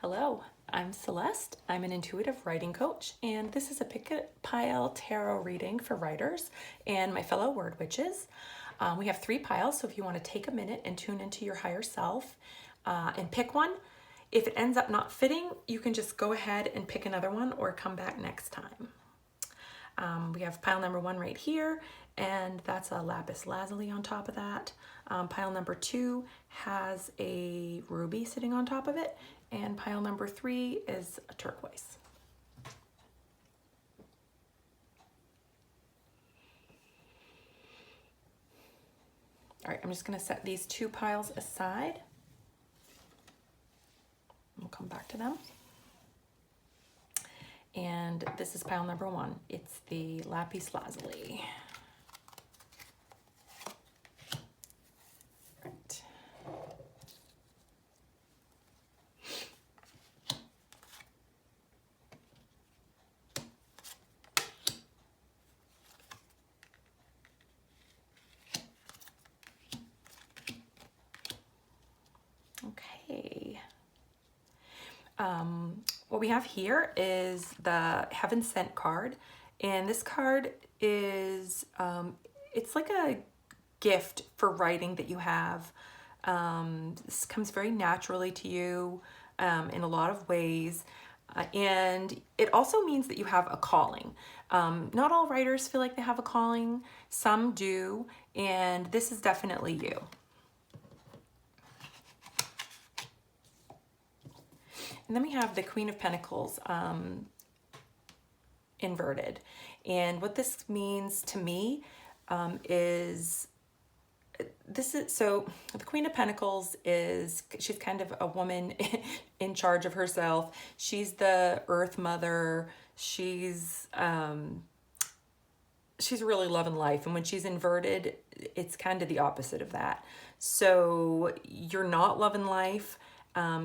Hello, I'm Celeste. I'm an intuitive writing coach, and this is a pick a pile tarot reading for writers and my fellow word witches. We have 3 piles, so if you want to take a minute and tune into your higher self and pick one, if it ends up not fitting, you can just go ahead and pick another one or come back next time. We have pile number 1 right here, and that's a lapis lazuli on top of that. Pile number 2 has a ruby sitting on top of it, and pile number 3 is a turquoise. All right, I'm just gonna set these 2 piles aside. We'll come back to them. And this is pile number 1. It's the lapis lazuli. Right. Okay. What we have here is the Heaven Sent card, and this card is it's like a gift for writing that you have. This comes very naturally to you in a lot of ways, and it also means that you have a calling. Not all writers feel like they have a calling, some do, and this is definitely you. And then we have the Queen of Pentacles inverted. And what this means to me is, so the Queen of Pentacles she's kind of a woman in charge of herself. She's the Earth Mother. She's really loving life. And when she's inverted, it's kind of the opposite of that. So you're not loving life.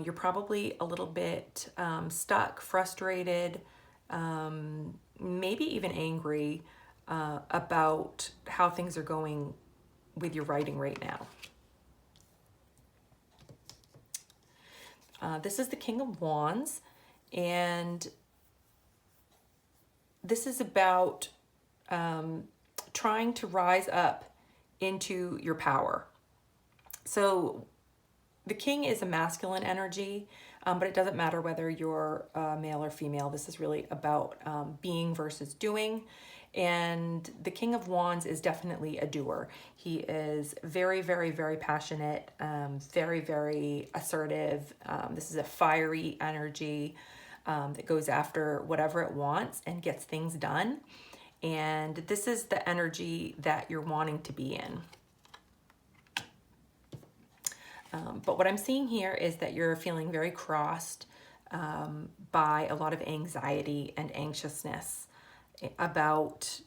You're probably a little bit stuck, frustrated, maybe even angry about how things are going with your writing right now. This is the King of Wands, and this is about trying to rise up into your power. So the king is a masculine energy, but it doesn't matter whether you're male or female. This is really about being versus doing. And the King of Wands is definitely a doer. He is very, very, very passionate, very, very assertive. This is a fiery energy that goes after whatever it wants and gets things done. And this is the energy that you're wanting to be in. But what I'm seeing here is that you're feeling very crossed by a lot of anxiety and anxiousness about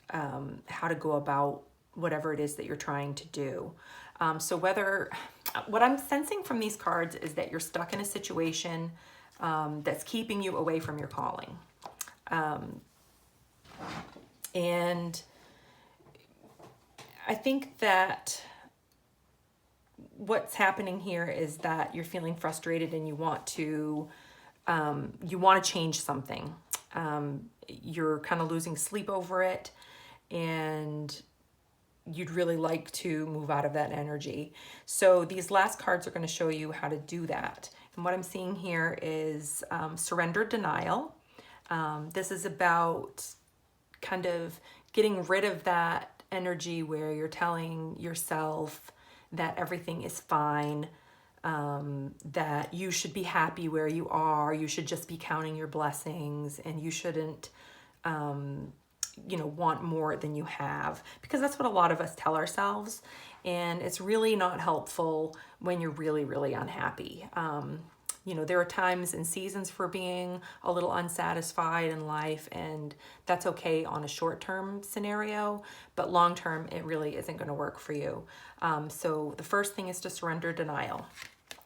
how to go about whatever it is that you're trying to do. So what I'm sensing from these cards is that you're stuck in a situation that's keeping you away from your calling. And I think that what's happening here is that you're feeling frustrated and you want to change something. You're kind of losing sleep over it, and you'd really like to move out of that energy. So these last cards are going to show you how to do that. And what I'm seeing here is surrender denial. This is about kind of getting rid of that energy where you're telling yourself that everything is fine, that you should be happy where you are, you should just be counting your blessings, and you shouldn't, want more than you have, because that's what a lot of us tell ourselves, and it's really not helpful when you're really, really unhappy. There are times and seasons for being a little unsatisfied in life, and that's okay on a short-term scenario, but long-term, it really isn't going to work for you. So the first thing is to surrender denial.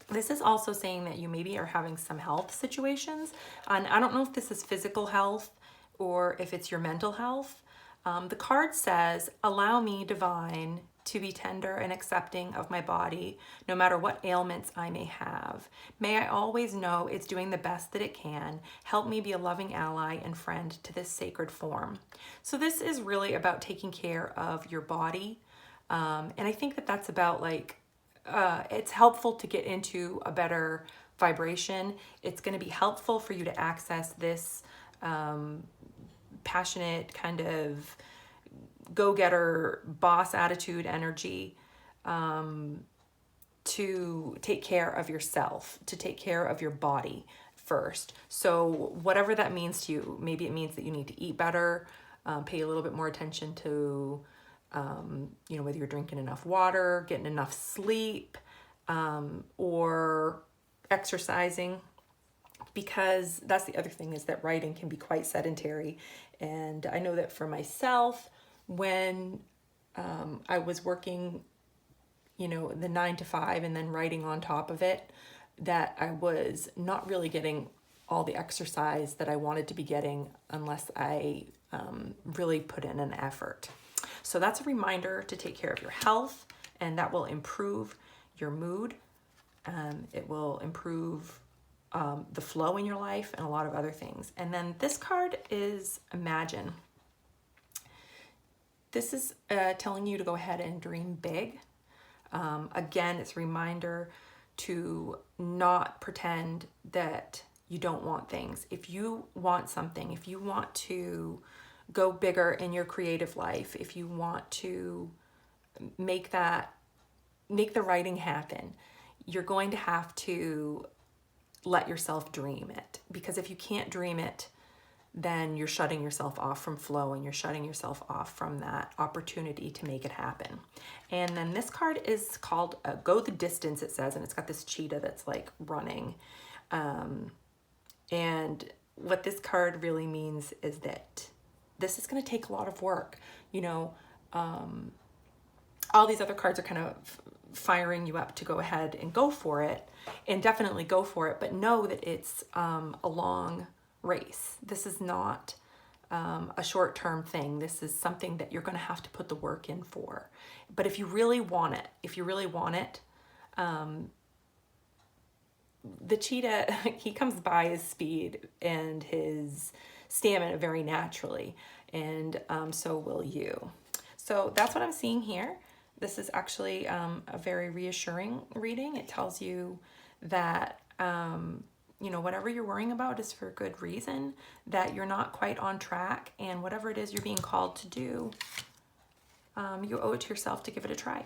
This is also saying that you maybe are having some health situations, and I don't know if this is physical health or if it's your mental health. The card says, "Allow me, divine, to be tender and accepting of my body, no matter what ailments I may have. May I always know it's doing the best that it can. Help me be a loving ally and friend to this sacred form. So this is really about taking care of your body. And I think that that's about like, it's helpful to get into a better vibration. It's going to be helpful for you to access this passionate kind of go-getter boss attitude energy, to take care of yourself, to take care of your body first. So whatever that means to you, maybe it means that you need to eat better, pay a little bit more attention to, whether you're drinking enough water, getting enough sleep, or exercising. Because that's the other thing, is that writing can be quite sedentary. And I know that for myself, when I was working, the 9 to 5 and then writing on top of it, that I was not really getting all the exercise that I wanted to be getting unless I really put in an effort. So that's a reminder to take care of your health, and that will improve your mood. It will improve the flow in your life and a lot of other things. And then this card is Imagine. This is telling you to go ahead and dream big. Again, it's a reminder to not pretend that you don't want things. If you want something, if you want to go bigger in your creative life, if you want to make the writing happen, you're going to have to let yourself dream it. Because if you can't dream it, then you're shutting yourself off from flow, and you're shutting yourself off from that opportunity to make it happen. And then this card is called Go the Distance, it says, and it's got this cheetah that's like running. And what this card really means is that this is going to take a lot of work. All these other cards are kind of firing you up to go ahead and go for it, and definitely go for it, but know that it's a long race. This is not a short-term thing. This is something that you're going to have to put the work in for. But if you really want it, the cheetah, he comes by his speed and his stamina very naturally, and so will you. So that's what I'm seeing here. This is actually a very reassuring reading. It tells you that whatever you're worrying about is for a good reason, that you're not quite on track, and whatever it is you're being called to do, you owe it to yourself to give it a try.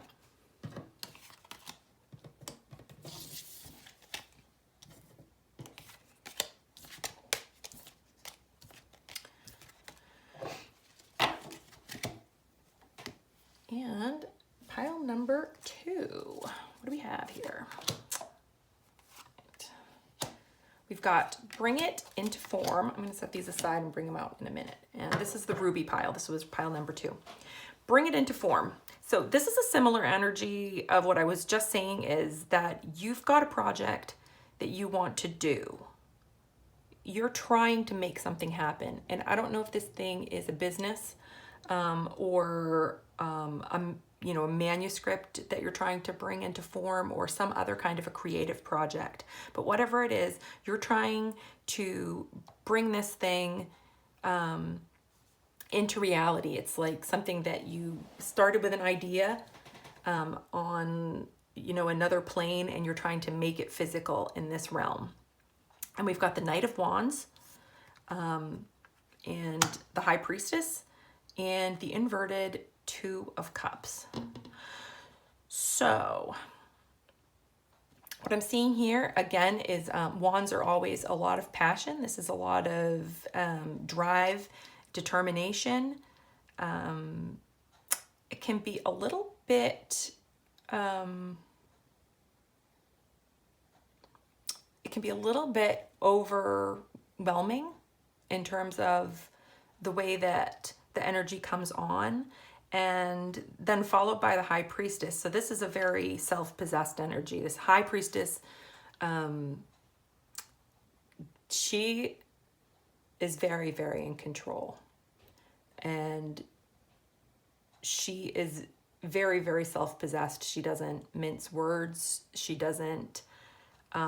And pile number 2, what do we have here? We've got Bring It Into Form. I'm going to set these aside and bring them out in a minute. And this is the ruby pile. This was pile number 2. Bring it into form. So this is a similar energy of what I was just saying, is that you've got a project that you want to do. You're trying to make something happen. And I don't know if this thing is a business or a manuscript that you're trying to bring into form, or some other kind of a creative project. But whatever it is, you're trying to bring this thing into reality. It's like something that you started with an idea on another plane, and you're trying to make it physical in this realm. And we've got the Knight of Wands, and the High Priestess, and the inverted Two of Cups. So what I'm seeing here again is wands are always a lot of passion. This is a lot of drive, determination. It can be a little bit overwhelming in terms of the way that the energy comes on, and then followed by the High Priestess. So this is a very self-possessed energy. This High Priestess, she is very, very in control, and she is very, very self-possessed. She doesn't mince words. She doesn't at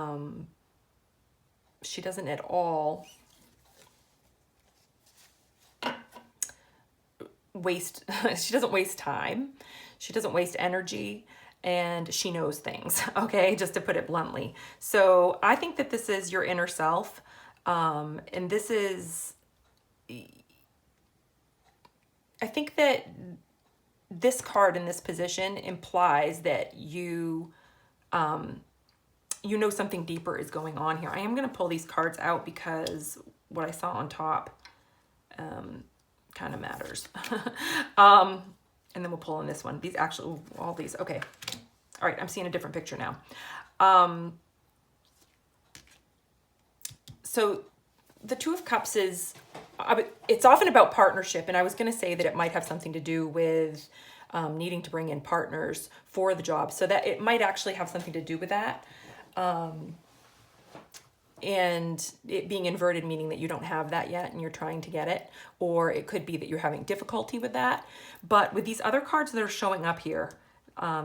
all waste, she doesn't waste time. She doesn't waste energy, and she knows things, okay, just to put it bluntly. So I think that this is your inner self. And this is, I think that this card in this position implies that you know something deeper is going on here. I am going to pull these cards out because what I saw on top kind of matters. And then we'll pull in this one. These actually, all these, okay. All right, I'm seeing a different picture now. So the Two of Cups is, it's often about partnership. And I was going to say that it might have something to do with needing to bring in partners for the job. So that it might actually have something to do with that. And it being inverted, meaning that you don't have that yet and you're trying to get it. Or it could be that you're having difficulty with that. But with these other cards that are showing up here,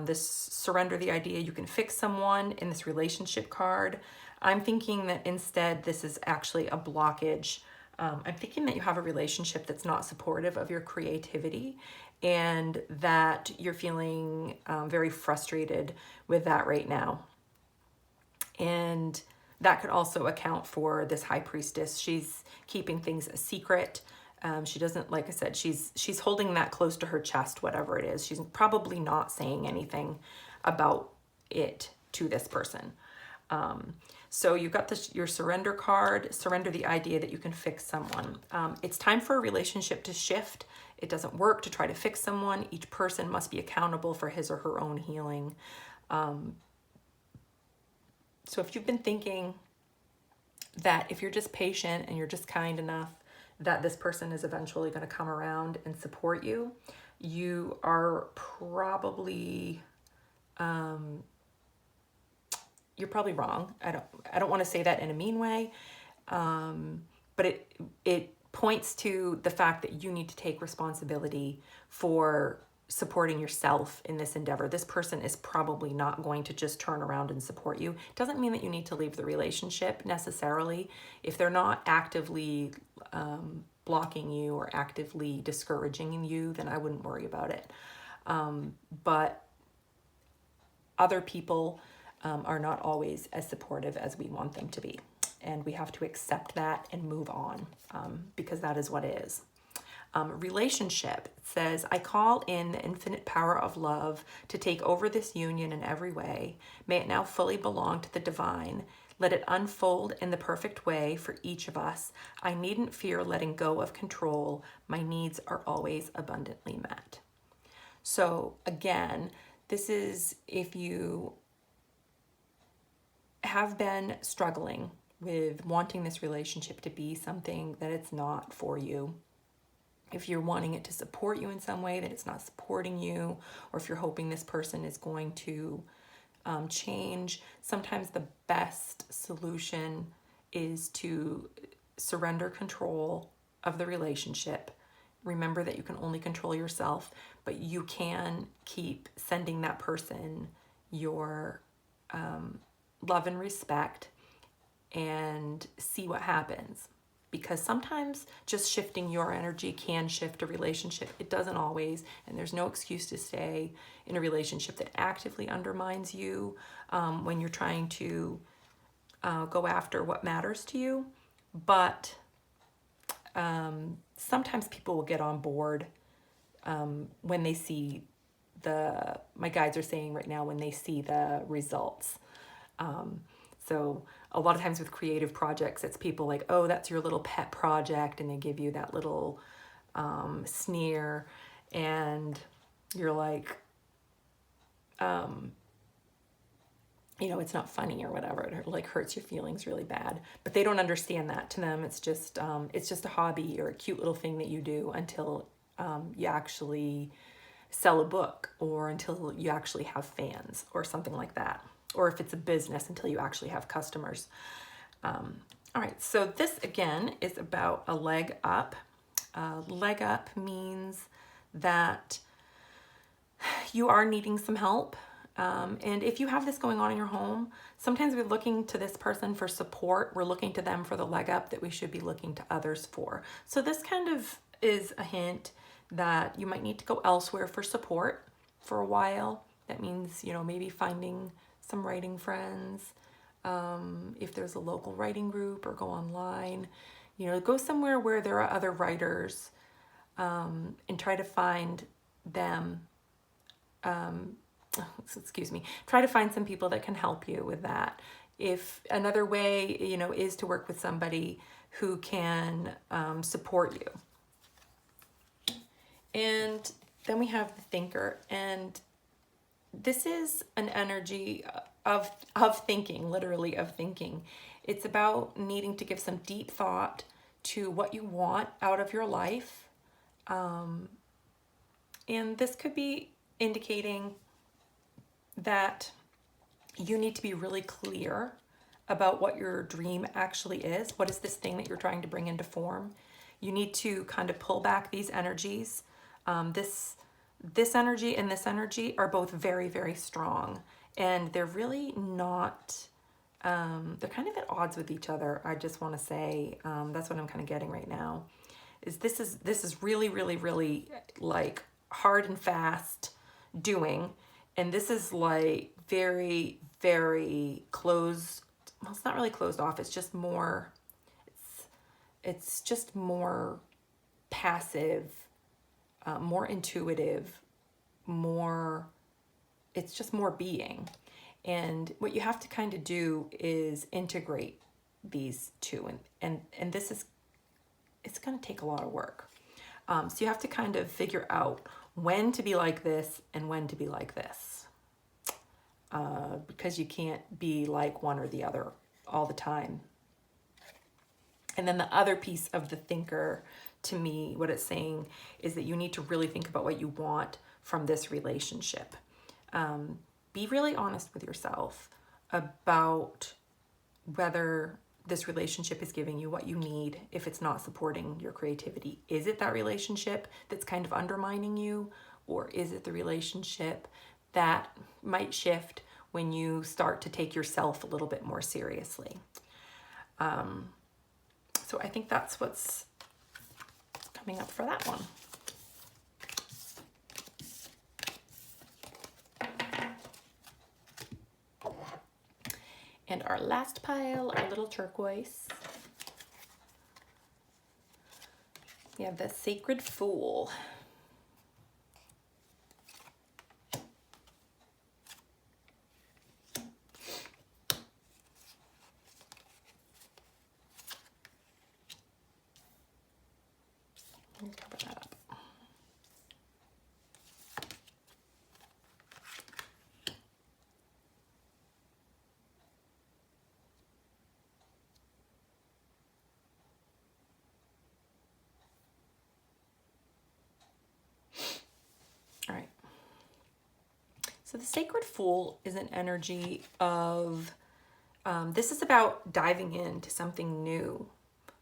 this surrender the idea you can fix someone, in this relationship card, I'm thinking that instead this is actually a blockage. I'm thinking that you have a relationship that's not supportive of your creativity, and that you're feeling very frustrated with that right now. And that could also account for this High Priestess. She's keeping things a secret. She doesn't, like I said, she's holding that close to her chest, whatever it is. She's probably not saying anything about it to this person. So you've got this, your surrender card, surrender the idea that you can fix someone. It's time for a relationship to shift. It doesn't work to try to fix someone. Each person must be accountable for his or her own healing. So if you've been thinking that if you're just patient and you're just kind enough, that this person is eventually going to come around and support you, you are probably, you're probably wrong. I don't want to say that in a mean way, but it points to the fact that you need to take responsibility for supporting yourself in this endeavor. This person is probably not going to just turn around and support you. It doesn't mean that you need to leave the relationship necessarily. If they're not actively blocking you or actively discouraging you, then I wouldn't worry about it. But other people are not always as supportive as we want them to be. And we have to accept that and move on, because that is what it is. Relationship says, I call in the infinite power of love to take over this union in every way. May it now fully belong to the divine. Let it unfold in the perfect way for each of us. I needn't fear letting go of control. My needs are always abundantly met. So again, this is if you have been struggling with wanting this relationship to be something that it's not for you. If you're wanting it to support you in some way that it's not supporting you, or if you're hoping this person is going to change, sometimes the best solution is to surrender control of the relationship. Remember that you can only control yourself, but you can keep sending that person your love and respect and see what happens. Because sometimes just shifting your energy can shift a relationship. It doesn't always, and there's no excuse to stay in a relationship that actively undermines you when you're trying to go after what matters to you. But sometimes people will get on board when they see my guides are saying right now, when they see the results. So a lot of times with creative projects, it's people like, oh, that's your little pet project. And they give you that little sneer. And you're like, it's not funny or whatever. It like hurts your feelings really bad. But they don't understand that. To them, it's just a hobby or a cute little thing that you do until you actually sell a book, or until you actually have fans or something like that. Or if it's a business, until you actually have customers. All right, so this again is about a leg up. Leg up means that you are needing some help. And if you have this going on in your home, sometimes we're looking to this person for support. We're looking to them for the leg up that we should be looking to others for. So this kind of is a hint that you might need to go elsewhere for support for a while. That means, you know, maybe finding some writing friends. If there's a local writing group, or go online, you know, go somewhere where there are other writers, and try to find them. Excuse me, try to find some people that can help you with that. If another way, you know, is to work with somebody who can support you. And then we have the thinker, and this is an energy of thinking, literally of thinking. It's about needing to give some deep thought to what you want out of your life. And this could be indicating that you need to be really clear about what your dream actually is. What is this thing that you're trying to bring into form? You need to kind of pull back these energies. This energy and this energy are both very, very strong, and they're really not, they're kind of at odds with each other. I just want to say, that's what I'm kind of getting right now, is this is really, really, really like hard and fast doing. And this is like very, very closed. Well, it's not really closed off. It's just more, it's just more passive, more intuitive, more, it's just more being. And what you have to kind of do is integrate these two. And this is, it's going to take a lot of work. So you have to kind of figure out when to be like this and when to be like this. Because you can't be like one or the other all the time. And then the other piece of the thinker, to me, what it's saying is that you need to really think about what you want from this relationship. Be really honest with yourself about whether this relationship is giving you what you need. If it's not supporting your creativity, is it that relationship that's kind of undermining you, or is it the relationship that might shift when you start to take yourself a little bit more seriously? So I think that's what's coming up for that one. And our last pile, our little turquoise. We have the Sacred Fool. Let me cover that up. All right. So the Sacred Fool is an energy of, this is about diving into something new.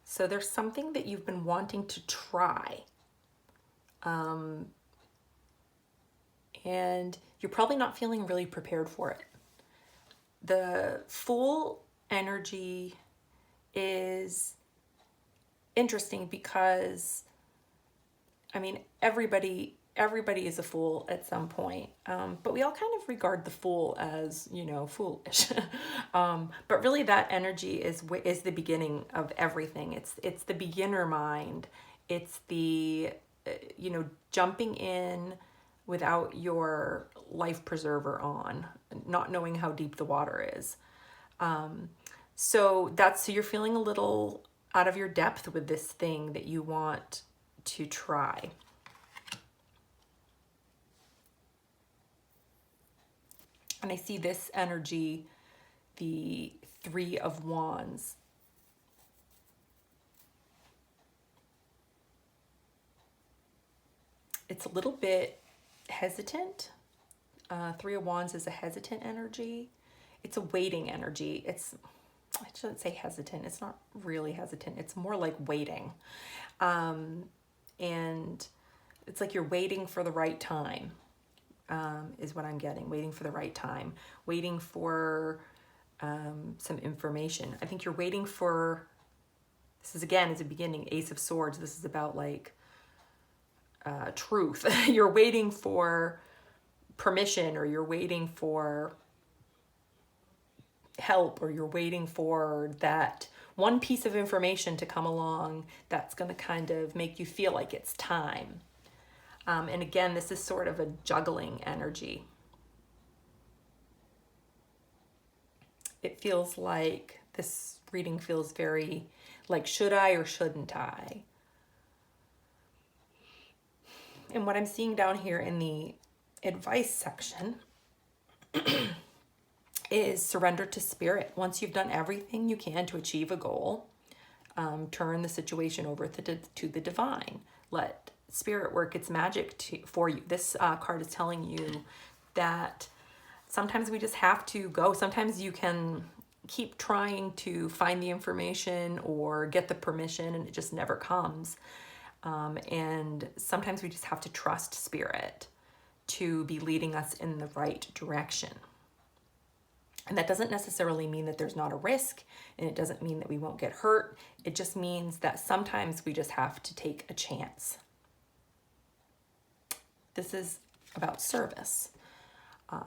So there's something that you've been wanting to try. And you're probably not feeling really prepared for it. The Fool energy is interesting because, I mean, everybody is a fool at some point, but we all kind of regard the fool as, you know, foolish. But really, that energy is the beginning of everything. It's the beginner mind. It's the, you know, jumping in without your life preserver on, not knowing how deep the water is. So you're feeling a little out of your depth with this thing that you want to try. And I see this energy, the Three of Wands. It's a little bit hesitant. Three of Wands is a hesitant energy. It's a waiting energy. I shouldn't say hesitant. It's not really hesitant. It's more like waiting. And it's like you're waiting for the right time. is what I'm getting. Waiting for the right time, waiting for some information. I think you're waiting for, this is again, as a beginning, Ace of Swords. This is about like truth. You're waiting for permission, or you're waiting for help, or you're waiting for that one piece of information to come along that's going to kind of make you feel like it's time. And again, this is sort of a juggling energy. It feels like, this reading feels very like, should I or shouldn't I? And what I'm seeing down here in the advice section is surrender to spirit. Once you've done everything you can to achieve a goal, turn the situation over to the divine. Let spirit work its magic for you. This card is telling you that sometimes we just have to go. Sometimes you can keep trying to find the information or get the permission, and it just never comes. And sometimes we just have to trust spirit to be leading us in the right direction. And that doesn't necessarily mean that there's not a risk, and it doesn't mean that we won't get hurt. It just means that sometimes we just have to take a chance. This is about service.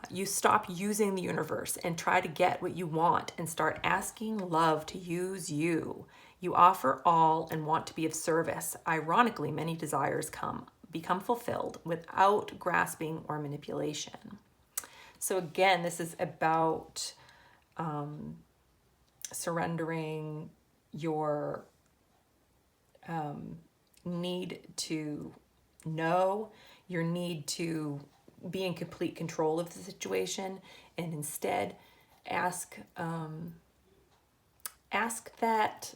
You stop using the universe and try to get what you want, and start asking love to use you. You offer all and want to be of service. Ironically, many desires become fulfilled without grasping or manipulation. So again, this is about surrendering your need to know, your need to be in complete control of the situation, and instead ask that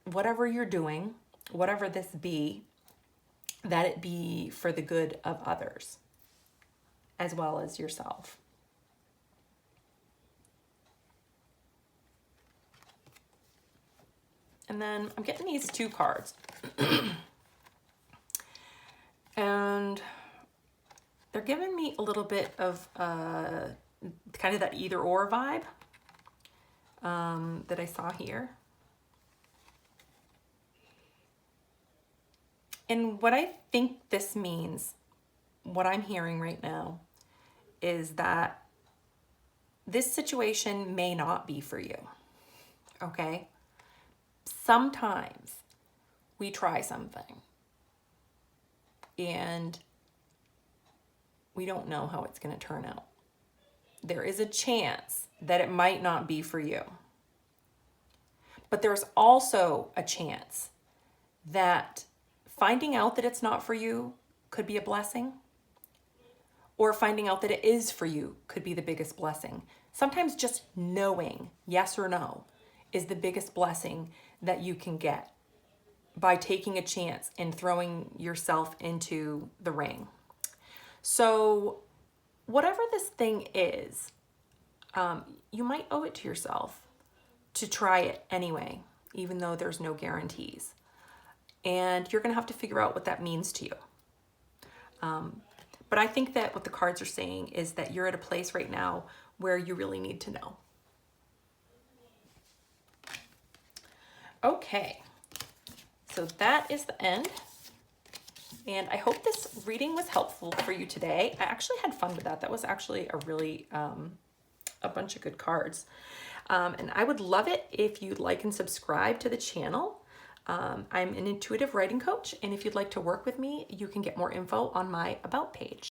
whatever you're doing, whatever this be, that it be for the good of others as well as yourself. And then I'm getting these two cards. And they're giving me a little bit of kind of that either or vibe that I saw here. And what I think this means, what I'm hearing right now, is that this situation may not be for you, okay? Sometimes we try something and we don't know how it's going to turn out. There is a chance that it might not be for you. But there's also a chance that finding out that it's not for you could be a blessing, or finding out that it is for you could be the biggest blessing. Sometimes just knowing yes or no is the biggest blessing that you can get by taking a chance and throwing yourself into the ring. So whatever this thing is, you might owe it to yourself to try it anyway, even though there's no guarantees. And you're gonna have to figure out what that means to you. But I think that what the cards are saying is that you're at a place right now where you really need to know. Okay, so that is the end. And I hope this reading was helpful for you today. I actually had fun with that. That was actually a really, a bunch of good cards. And I would love it if you'd like and subscribe to the channel. I'm an intuitive writing coach, and if you'd like to work with me, you can get more info on my About page.